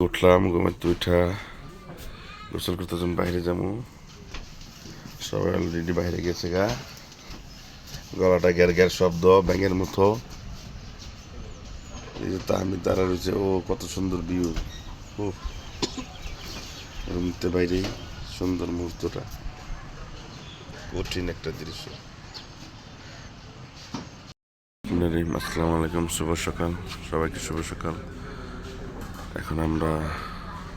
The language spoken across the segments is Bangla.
উঠলাম ঘুমাতে উঠা গোসল করতে যখন বাইরে যাবো, সবাই অলরেডি বাইরে গেছে গা। গলাটা গ্যার গ্যার শব্দ ব্যাঙের মতো। এই যে আমি দাঁড়া রয়েছে, ও কত সুন্দর ভিউ। ও রুমতে বাইরে সুন্দর মুহূর্তটা, কঠিন একটা দৃশ্য। আসসালামু আলাইকুম, শুভ সকাল সবাইকে, শুভ সকাল। এখন আমরা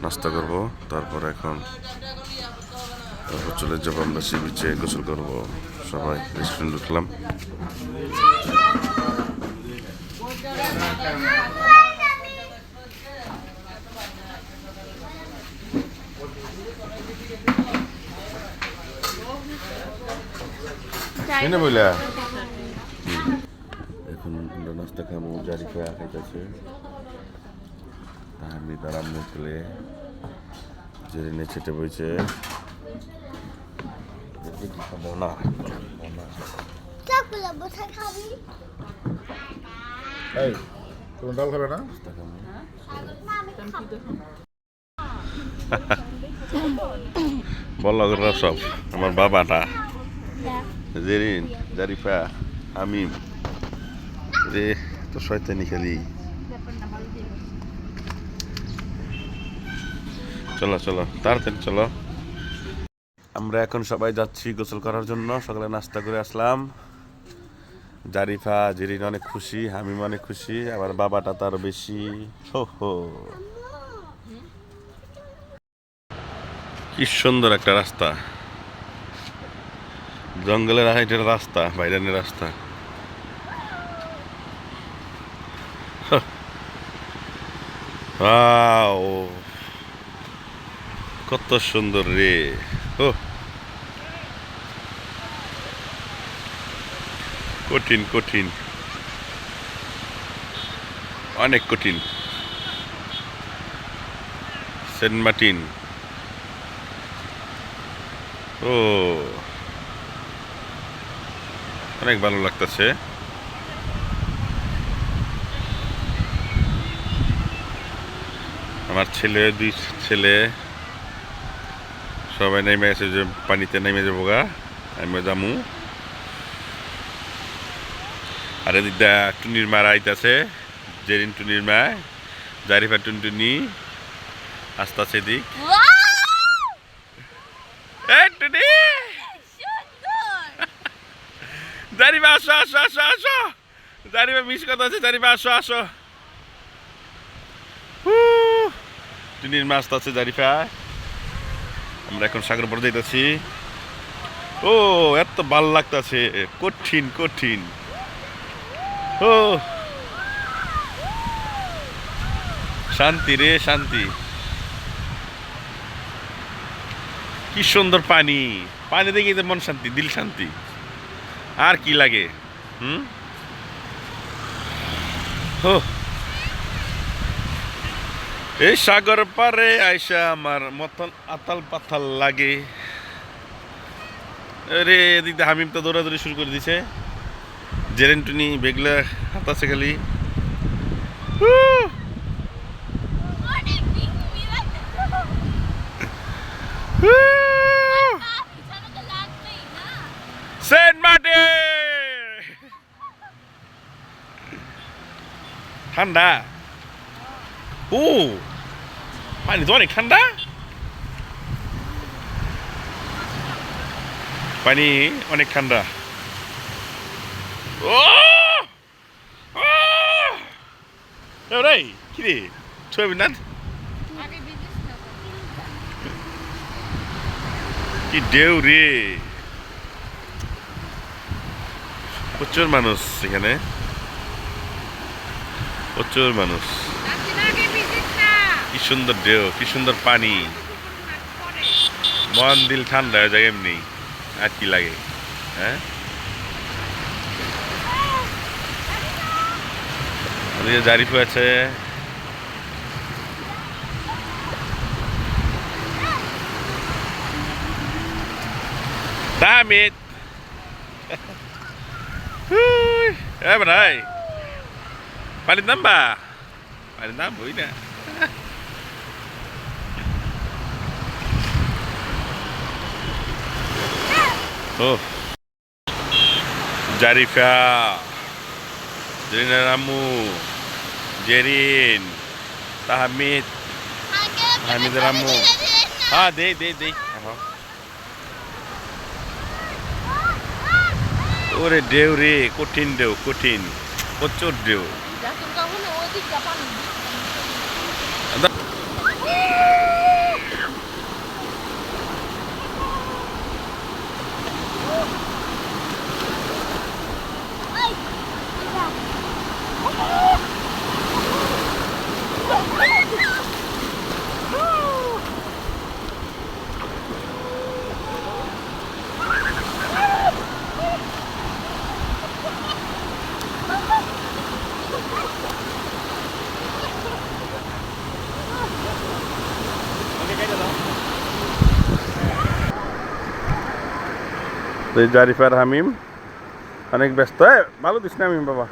নাস্তা করব, তারপর চলে যাবো আমরা সি বিচে গোসল করবো। সবাই রেস্টুরেন্ট উঠলাম। বইলা এখন আমরা নাস্তা খাবো, জারিফা খাইতেছে, আমি তার আম্মু তুলে জেরিনে ছেটে বইছে। না ডাল খাবে না? বল সব আমার বাবাটা, জেরিন, জারিফা, আমি রে তো শয়তানি খেলি। চলো চলো তাড়াতাড়ি চলো। আমরা এখন সবাই যাচ্ছি গোসল করার জন্য। সকালে নাস্তা করে আসলাম। জারিফা জেরিন অনেক খুশি, আমি অনেক খুশি, আবার বাবাটা তার বেশি। হো হো, কি সুন্দর একটা রাস্তা, জঙ্গলের হাইটের রাস্তা, বাইরানের রাস্তা। কত সুন্দর রে। ও কঠিন কঠিন, অনেক কঠিন। সেন্ট মার্টিন, ও অনেক ভালো লাগতেছে। আমার ছেলে, দুই ছেলে সবাই নেমে আছে, যে পানিতে নেমে যাবো গা, আমি যামু। আর এদিকটা টুনির মা আইতাছে, জেরিন টুনির মা, জারিফা টুনটুনি আস্তে আস্তে দিক। জারিফা আসো আসো আসো আসো, জারিফা মিস কথা আছে, জারিফা আসো আসো। টুনির মা আস্তে আছে, জারিফা। আমরা এখন সাগর পরে যাইতেছি। ও এত ভাল লাগতেছে, কঠিন কঠিন। ও শান্তি রে শান্তি, কি সুন্দর পানি, পানি দেখে মন শান্তি, দিল শান্তি, আর কি লাগে। এই সাগর পারে আইসা আমার মতন আতাল পাতাল লাগে রে। এদিক দিয়ে হামিম তো দৌড়াদৌড়ি শুরু করে দিছে, জেরেন্টুনি বেগলা হাতাছে খালি। সেন্ট মার্টিন ঠান্ডা, ও পানি তো অনেক ঠান্ডা, পানি অনেক ঠান্ডা। ও রে কি রে, ছবি না কি ঢেউ রে, প্রচুর মানুষ এখানে, প্রচুর মানুষ। কি সুন্দর ঢেউ, কি সুন্দর পানি, মন দিল ঠান্ডা হয়ে যায় এমনি, আর কি লাগে। হ্যাঁ জারিফা আছে, Damit. Benar. Paling nambah ini. ও জারিফা, জেরিনের আম্মু, জেরিন, তাহমিদ, হামিদের আম্মু। হ্যাঁ দেই দেই দেই। ওরে ঢেউ রে, কঠিন ঢেউ, কঠিন, প্রচুর ঢেউ। জারিফার হামিম অনেক ব্যস্ত। ভালো দিস না হামিম বাবা,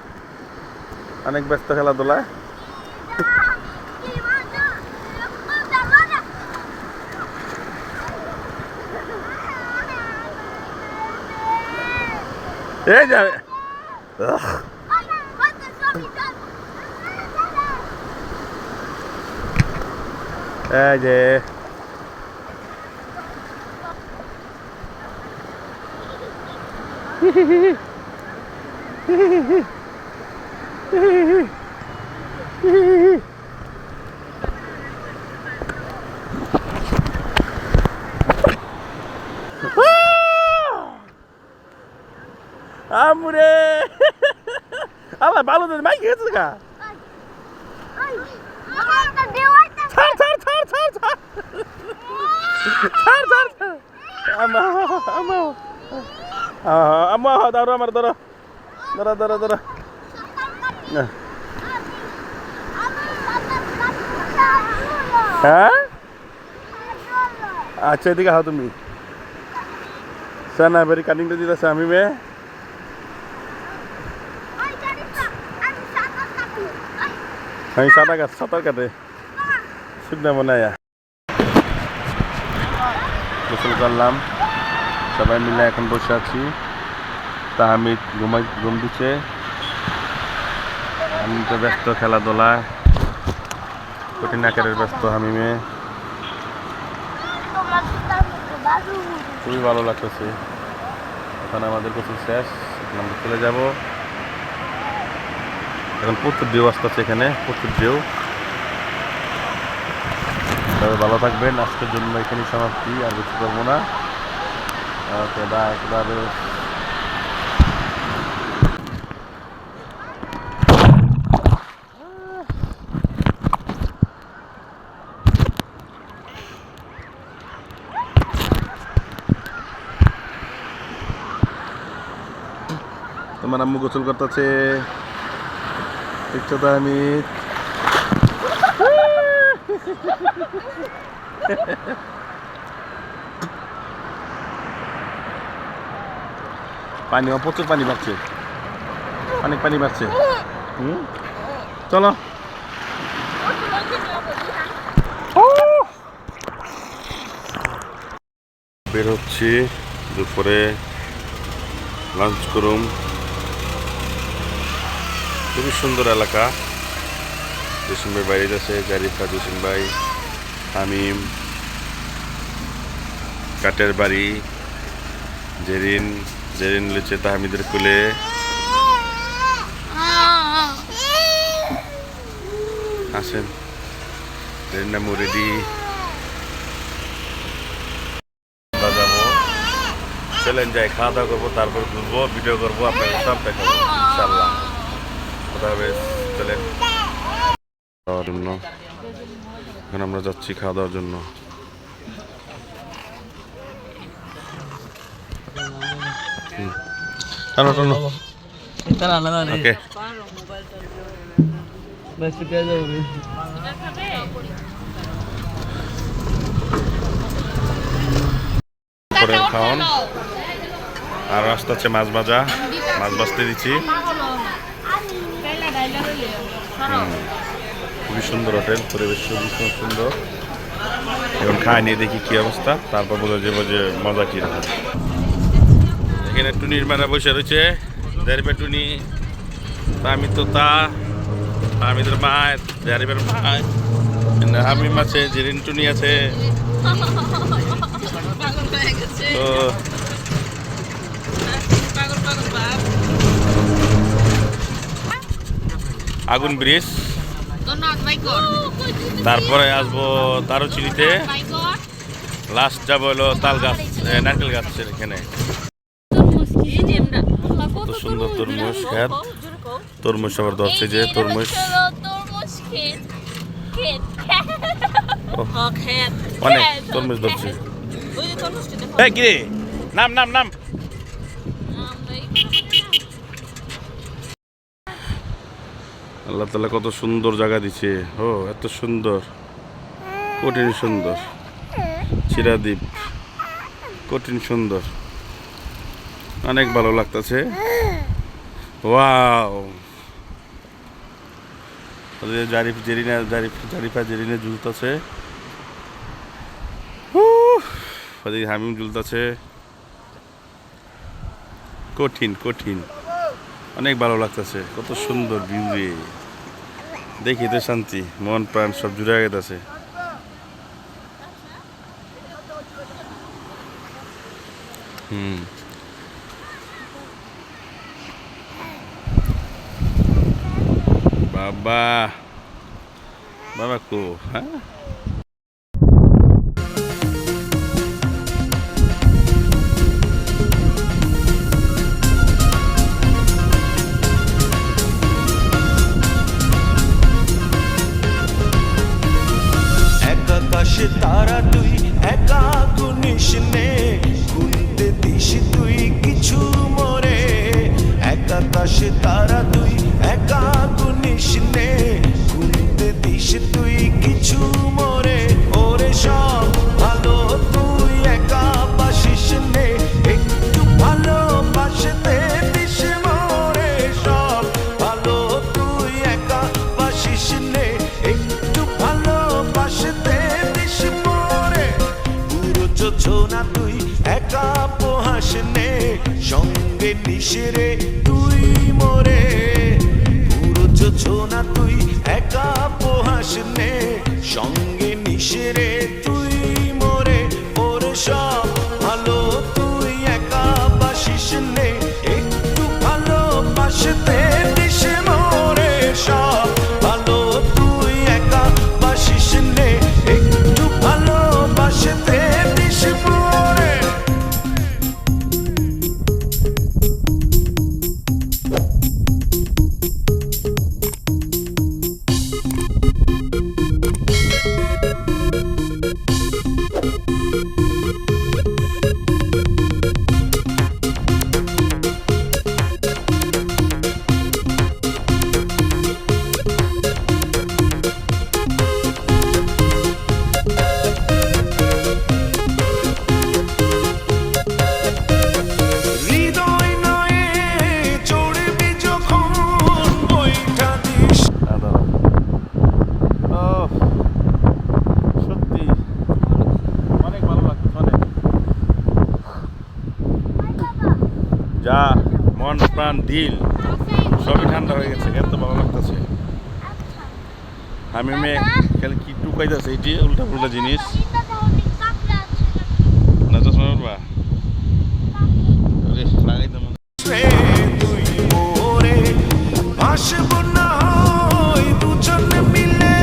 অনেক ব্যস্ত খেলাধুলায়। এই যাবে এই যে আমরে আল্লাহ ভালো দিন মাই গেছে গা। ছাড় ছাড় ছাড় ছাড় ছাড় ছাড় ছাড় ছাড় আমা আমা আমা ধরো আমার ধরো ধরো ধরো ধরো। হ্যাঁ আচ্ছা এদিকে আহ তুমি। সানা বেরি কাটিংটা দিতেছে আমি মেয়ে। আমি সাঁতার কাটে শুকনা বানায়া গোসল করলাম, সবাই মিলে এখন বসে আছি। তাহমিদ ঘুম দিচ্ছে, আমি তো ব্যস্ত খেলাধুলায়, কঠিন আকারের ব্যস্ত হামিমে। খুবই ভালো লাগতেছে। এখন আমাদের গোসল শেষ, এখন আমরা চলে যাব। এখন প্রচুর ঢেউ আসতেছে, এখানে প্রচুর ঢেউ। তবে ভালো থাকবেন, আজকের জন্য এখানেই সমাপ্তি, আর কিছু করবো না। ওকে বাই, খুদা হাফেজ। তোমার আম্মু গোসল করতেছে, দেখছো তো আমি। পানি, প্রচুর পানি বাড়ছে, অনেক পানি বাড়ছে। চলো বের হচ্ছি, দুপুরে লাঞ্চ করুম। খুবই সুন্দর এলাকা। জসিম ভাই বাইরে যাচ্ছে, জারিফা, জসিম ভাই, হামিম, কাটের বাড়ি, জেরিন লিচে তাহমিদের কোলে। আসেন, জেরিন নামু রেডি। যাবো, চলেন যাই, খাওয়া দাওয়া করবো, তারপর ঘুরবো, ভিডিও করবো, আপনাদের সব দেখাবো ইনশাল্লাহ। কথা হবে, চলেন খাওয়ার জন্য। এখন আমরা যাচ্ছি খাওয়া দাওয়ার জন্য। টানো টানো, ওকে। খাওয়ান আর রাস্তা হচ্ছে মাছ ভাজা, মাছ ভাজতে দিচ্ছি। খুবই সুন্দর হোটেল, পরিবেশ খুবই সুন্দর। এখন খাই নিয়ে দেখি কি অবস্থা, তারপর বোঝা যাবো যে মজা কি রকম। এখানে টুনির মেলা বসে রয়েছে, জারিফা টুনি, আমি তো তা হামিদের মায়ের, জারিফের মায়, হামিম আছে, জেরিন টুনি আছে। তো আগুন ব্রিজ, তারপরে আসবো দারুচিনিতে, লাস্ট যাবো হলো তাল গাছ, নারকেল গাছ এখানে। কত সুন্দর তরমুজ খেত, তরমুজ আবার ধরছে যে তরমুজ, অনেক তরমুজ ধরছে। এই কি রে, নাম নাম নাম। আল্লাহ তাআলা কত সুন্দর জায়গা দিছে, ও এত সুন্দর, কঠিন সুন্দর, চিরাদ্বীপ কঠিন সুন্দর, অনেক ভালো লাগতেছে। ওয়াও, জারিফা জেরিনা ঝুলতেছে, ওদিকে হামিম ঝুলতেছে, কঠিন কঠিন, অনেক ভালো লাগতেছে, কত সুন্দর ভিউ রে, দেখি তো শান্তি, মন প্রাণ সব জুড়ে গেছে। বাবা বাবা কো, হ্যাঁ আকাশে তারা তুই একা গুনিস নে, গুনতে দিস তুই কিছু মরে। এক আকাশে তারা তুই একা গুনিস নে, গুনতে দিস তুই কিছু মরে। ওরে সব ভালো তুই একা বাসিস নে, একটু ভালোবাসতে দিস মরে। সব ভালো তুই একা বাসিস নে, একটু ভালোবাসতে দিস মরে। পুরো যোজনা তুই একা পোহাস নে, সঙ্গে নিস রে তুই মরে। পুরো যোজনা তুই একা পোহাস নে, সঙ্গে নিস রে তুই মরে। ওরে সব ভালো তুই একা বাসিস নে, একটু ভালোবাসতে দিস মরে। সব ভালো তুই একা বাসিস নে, একটু ভালোবাসতে দিস মরে। হৃদয় নয়ে চড়বি যখন বইটা দিস। সত্যি অনেক ভালো লাগছে, অনেক যা মন প্রাণ দিল সবই ঠান্ডা হয়ে গেছে, এত ভালো লাগতেছে। আমি মেয়ে খালি কি টুকাইতেছে, এটি উল্টা পুল্টা জিনিস না, চশমা পড়বা লাগাইতে মন। রে তুই মোরে ভাসব না হয় দুজন মিলে,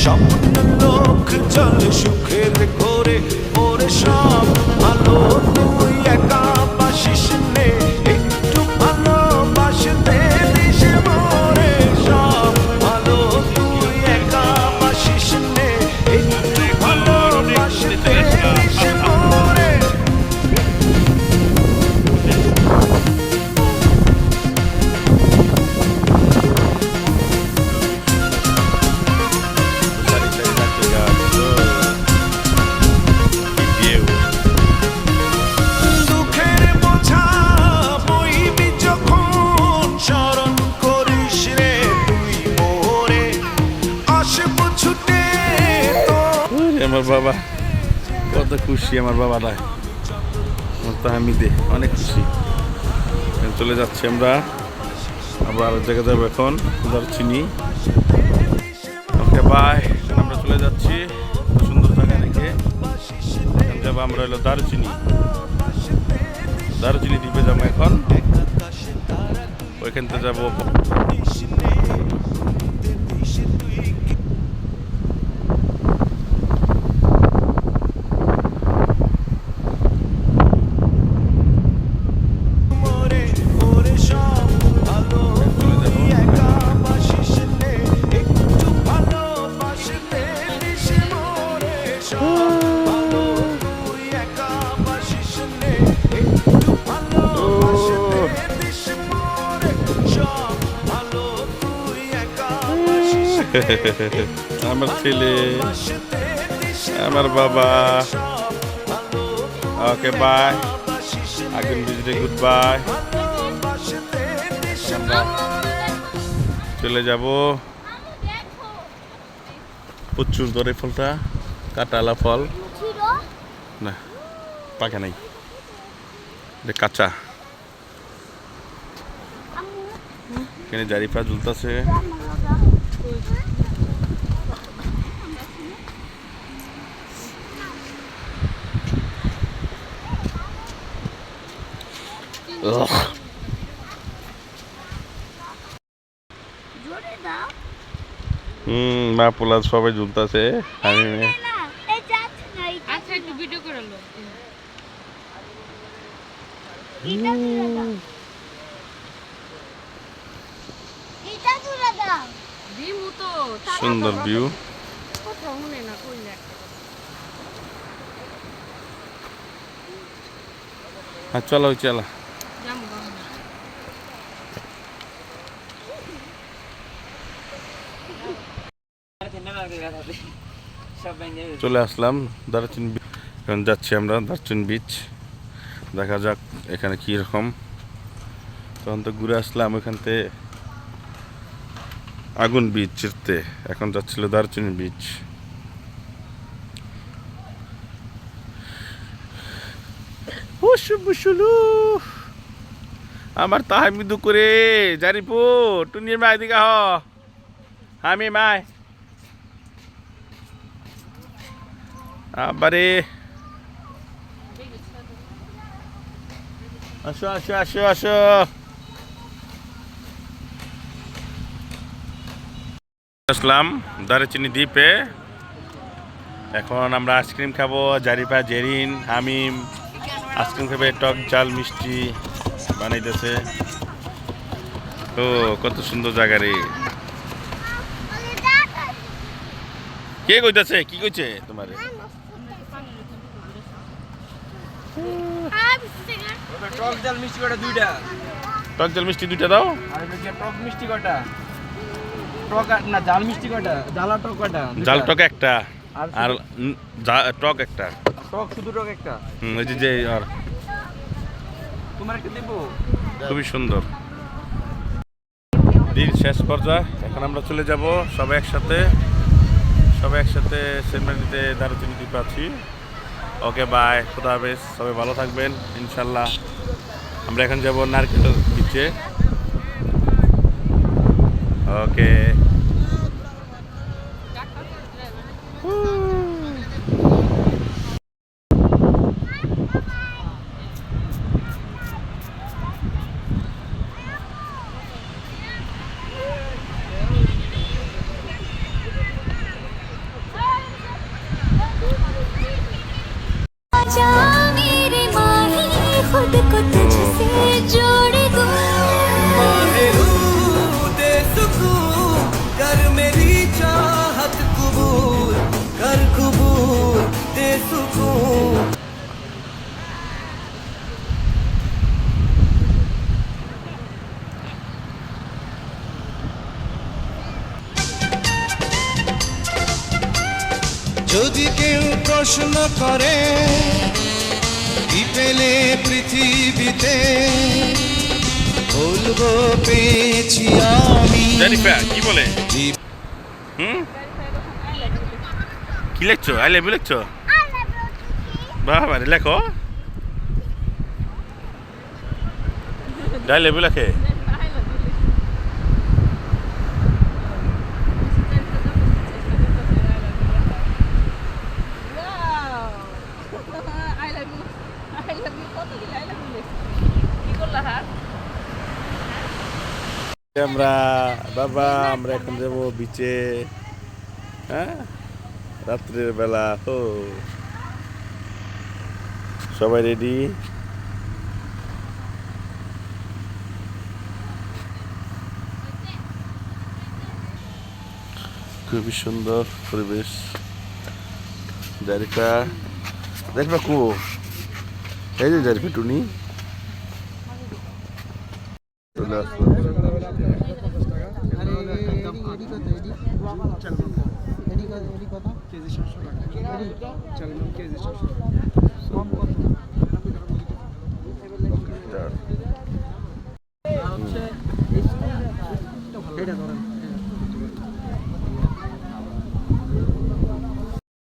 স্বপ্ন লোক চল সুখের করে। ওরে সব ভালো তুই একা বাসিস নে, একটু ভালোবাসতে দিস মরে। সব ভালো তুই একা বাসিস নে, একটু ভালোবাসতে দিস মরে। সারি সারি নারকেল গাছ, কি view। দুঃখের বোঝা বইবি যখন, স্মরণ করিস রে তুই মোরে। আসব ছুটে তো ওরে আমার বাবা, কত খুশি আমার বাবাটা, আমার তো হামিদে অনেক খুশি। চলে যাচ্ছি আমরা, আবার আরেক জায়গায় যাবো এখন, দারচিনি। ওকে বাই, আমরা চলে যাচ্ছি সুন্দর জায়গা রেখে। এখন যাবো আমরা হলো দারচিনি দ্বীপে যাবো এখন, ওইখান থেকে যাবো আমার ছেলে, আমার বাবা। ওকে বাই, আগুন বিজলি, গুড বাই। আমরা চলে যাব, প্রচুর দরে ফলটা, কাঁটালা ফল না, পাকে নাই, এটা কাঁচা। এখানে জারিফা ঝুলতেছে। মা পোলা সবাই ঝুলতেছে। আমি আচ্ছা একটু ভিডিও করে লো। সুন্দর ভিউ। হ্যাঁ চলো চলো। চলে আসলাম দারচিনি, এখন যাচ্ছি আমরা দারচিনি বিচ। দেখা যাক এখানে কি রকম। তখন তো ঘুরে আসলাম ওইখান থেকে আগুন বিচ চিরতে, এখন যাচ্ছিল দারচিনি বিচ। আমার তাহাই মৃদু করে জারিপু টুনির মায় দিকে হ, আমি মায় আবারে আসো আসো আসো আসো। আসলাম দারচিনি দ্বীপে, এখন আমরা আইসক্রিম খাবো। জারিফা, জেরিন, হামিম আইসক্রিম খাবে, টক ঝাল মিষ্টি বানাইতেছে। ও কত সুন্দর জায়গা রে। কে কইতাছে, কি কইছে তোমারে? টক জাল মিষ্টি কটা দুইটা, টক ঝাল মিষ্টি দুইটা দাও। আর টক মিষ্টি কটা, টক না জাল মিষ্টি কটা, জাল আর টক কটা? জাল টক একটা আর আর টক একটা। টক শুধু টক একটা। ওই যে আর তোমার একটা দেবো। খুবই সুন্দর। দিন শেষ পর্যায়ে, এখন আমরা চলে যাব সবাই একসাথে সেনমারিতে দারচিনি দ্বীপে আছি। ওকে বাই, খুদা হাফেজ, সবাই ভালো থাকবেন ইনশাল্লাহ। আমরা এখন যাব নারকেল বিচে। ওকে मेरे माही खुद को तुझसे जोड़ दूं। दे सुकून कर मेरी चाहत कबूल, कर कबूल दे सुकून। যদি কেউ প্রশ্ন করে কি পেলে পৃথিবীতে, বলবো পেয়েছি আমি। জারিফা কি বলে? কি লেখছো? I love you লেখছো? বাবা রে, লেখো। ডাই লেবু লেখে আমরা বাবা আমরা এখন যাবো বিচে হ্যাঁ রাত্রের বেলা ও সবাই রেডি খুবই সুন্দর পরিবেশ জারিফা জারিফা কো এই যে জারিফা টুনি চলে আসলো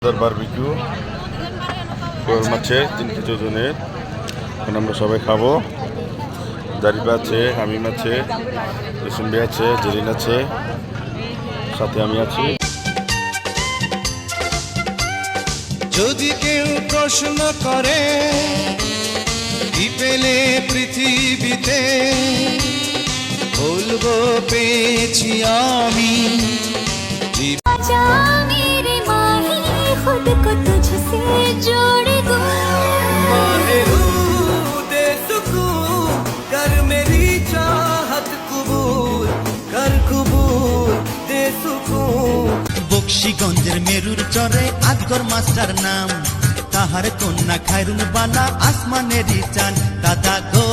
বারবিকিউ কোরাল মাছের 3 কেজি ওজনের এখন আমরা সবাই খাবো জারিফা আছে হামিম আছে রসুম্বি আছে জেরিন আছে সাথে আমি আছি যদি কেউ প্রশ্ন করে কি পেলে পৃথিবীতে বলবো পেয়েছি আমি आजा मेरे माही खुद को तुझसे जोड़ दूं दे सुकून कर मेरी चाहत कबूल कर कबूल दे सुकून বক্সিগঞ্জের মেরুর চরে আজগর মাস্টার নাম তাহার কন্যা খায়রুল বালা আসমানেরই চান দাদা গো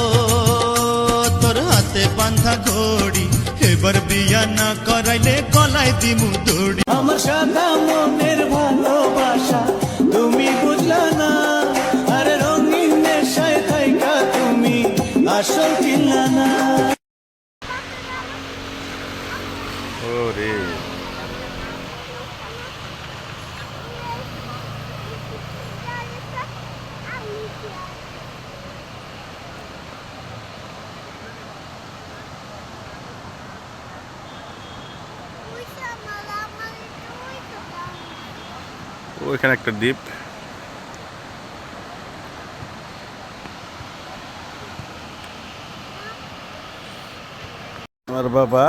তোর হাতে বাঁধা ঘড়ি এবার বিয়া না করাইলে গলায় দিমু দড়ি আমার সাদা মনের ভালোবাসা তুমি বুঝলা না আরে রঙিন নেশায় থাইকা তুমি আসল চিনলা না ওরে ওইখানে একটা দ্বীপ আমার বাবা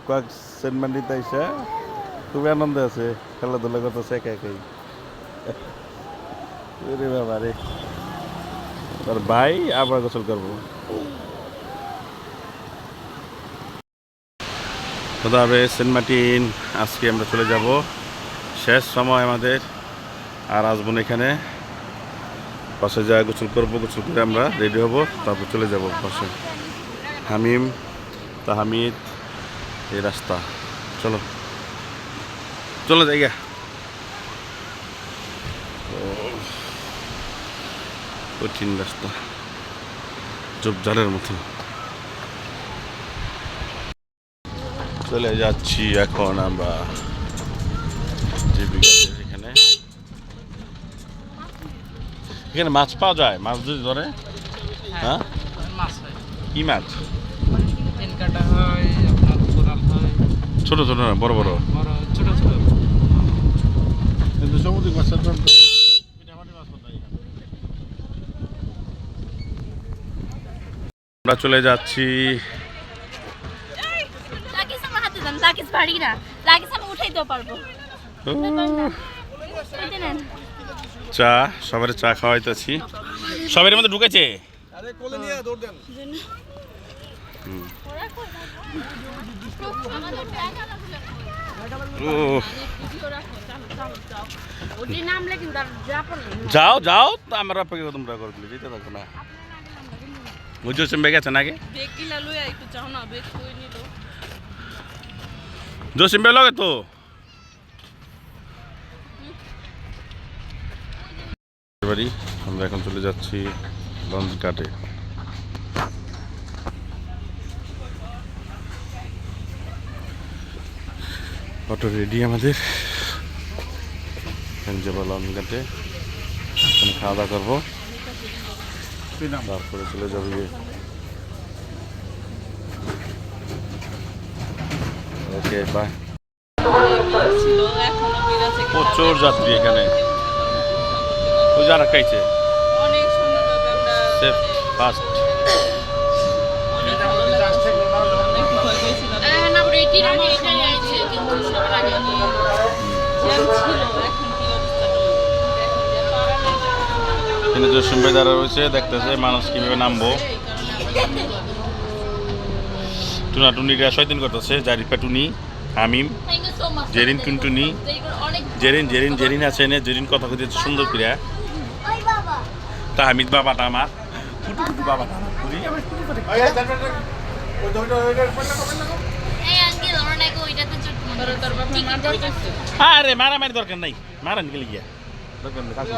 কয়েক সেন্ট মান্ডিতে আইসা খুবই আনন্দ আছে খেলাধুলা করতেছে একা একাই রে বাবা রে তোর ভাই আবার গোসল করবো খোদা হাফেজ সেন্ট মার্টিন আজকে আমরা চলে যাব শেষ সময় আমাদের আর আসবো না এখানে পাশে যা গোসল করবো গোসল করে আমরা রেডি হব তারপর চলে যাব পাশে হামিম তাহমিদ এই রাস্তা চলো চলো জায়গা কঠিন রাস্তা ঝোপঝাড়ের মতো চলে যাচ্ছি এখন আমরা এখানে এখানে মাছ পাওয়া যায় মাছ যদি ধরে হ্যাঁ কি মাছ ছোট ছোট না বড় বড় কিন্তু সামুদ্রিক মাছের দাম আমরা চলে যাচ্ছি চা সবার চা খাওয়াইতেছি সবার মধ্যে ঢুকেছে যাও যাও তো আমরা অপেক্ষা তোমরা করবি যেতে থাকো না বুঝছো বেগ আছে নাকি জসিম বে লগে তো বাড়ি আমরা এখন চলে যাচ্ছি লঞ্চ ঘাটে অটো রেডি আমাদের যাবো লঞ্চ ঘাটে খাওয়া দাওয়া করবো তারপরে চলে যাবো ওকে বাই। ছিল এখনো ভিড় আছে প্রচুর যাত্রী এখানে। ওই যারা খাইছে অনেক সুন্দরভাবে আমরা সেফ ফাস্ট। অনেক ভালো লাগছে আমরা একটু ভয় পেয়েছিলাম না রেডি এখানে আছে কিন্তু সবার আগে আমি জ্যাম ছিল এখন কি অবস্থা হলো এখন যে পারা কিন্তু জসিম ভাই দাঁড়া রয়েছে দেখতেছে মানুষ কিভাবে নামবো। টুনাটুনিরা শয়তান করতেছে, Zarifa Tuni, Hamim, thank you so much Jerin Tuntuni, অনেক জেরিন আছে এনে, জেরিন কথা কইতেছে সুন্দর করে। ওই বাবা তা হামিদ বাবাটা আমার বাবাটা আমার পুরি আমার পুরি করে। এই আঙ্কেল আমরা নাকি ওইটাতে চড়তে মনে তোর তোর বাবা মার করতেছে আরে মারামারি দরকার নাই, মারা নিকলে গিয়া দরকার নেই কাকু।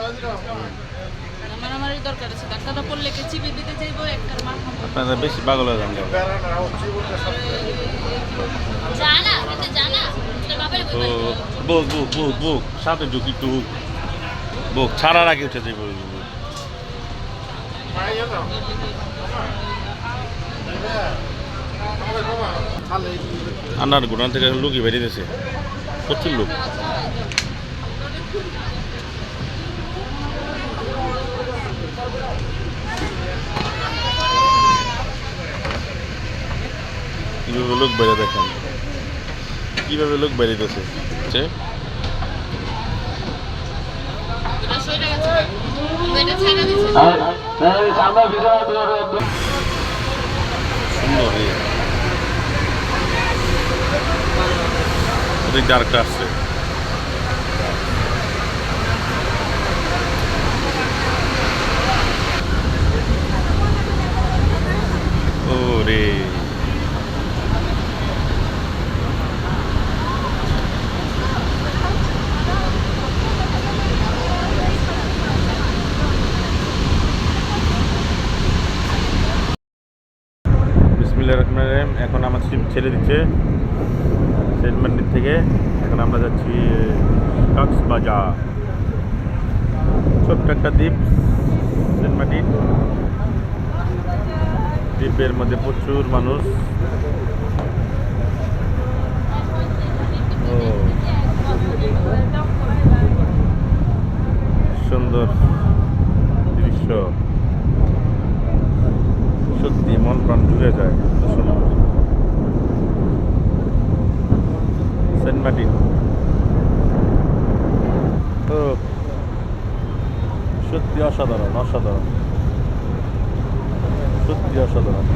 মারামারির দরকার আছে ডাক্তারটা পড়লে কে চিবি দিতে যাইবো একটার মার খাবো আপনারা বেশি পাগল হয়ে যান। জানা কিন্তু জানা তোর বাবার ও বুক বুক বুক বুক সাথে ঢুকি টুক বুক ছাড়ার আগে উঠে যাইব। আনার গোডাউন থেকে লোকই বেরিয়েছে, প্রচুর লোক। কিভাবে লোক বেড়ে দেখেন, কিভাবে লোক বেরিয়েছে। এটা সইটা গেছে এটা ছাইরা দিছে সুন্দর ওদিক দিয়ে আরেকটা আসছে। ও রে বিসমিল্লাহির রহমানির রহিম। এখন আমার শিপ ছেড়ে দিচ্ছে সেন্ট মার্টিন থেকে। এখন আমরা যাচ্ছি কক্সবাজার, ছোট্ট একটা দ্বীপ সেন্ট মার্টিন। দ্বীপের মধ্যে প্রচুর মানুষ। ও সুন্দর দৃশ্য, সত্যি মন প্রাণ জুড়ে যায়। সুন্দর সেন্ট মার্টিন, তো সত্যি অসাধারণ, অসাধারণ, সত্যি অসাধারণ।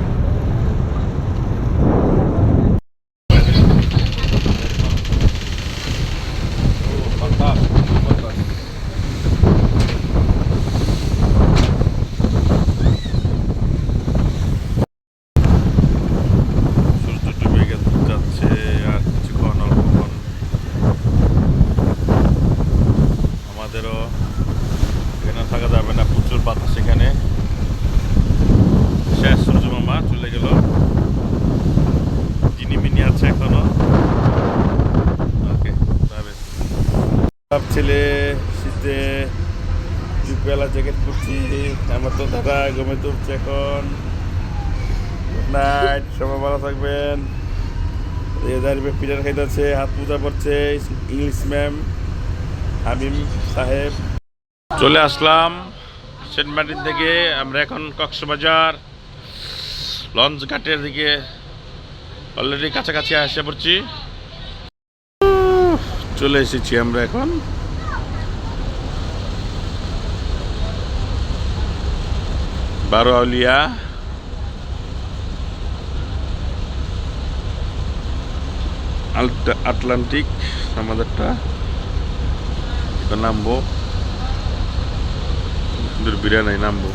সূর্য ডুবে যাচ্ছে আর কিছুক্ষণ, অল্পক্ষণ আমাদেরও এখানে থাকা যাবে না, প্রচুর বাতাস এখানে। শেষ সূর্য মামা চলে গেল, জিনিমিনি আছে এখনো। ওকে ছেলে শীতে দুপুরবেলা জ্যাকেট পরছি। আমার তো দাদা ঘুমে তুলছে এখন। গুড নাইট, সবাই ভালো থাকবেন। পিটার খাইতেছে, হাত পূজা করছে ইংলিশ ম্যাম হামিম সাহেব। চলে আসলাম সেন্ট মার্টিন থেকে। আমরা এখন কক্সবাজার লঞ্চ ঘাটের দিকে অলরেডি কাছাকাছি আসে পড়ছি। চলে এসেছি আমরা এখন। বারোয়ালিয়া আটলান্টিক আমাদেরটা। নামবো বিরিয়ানি নামবো।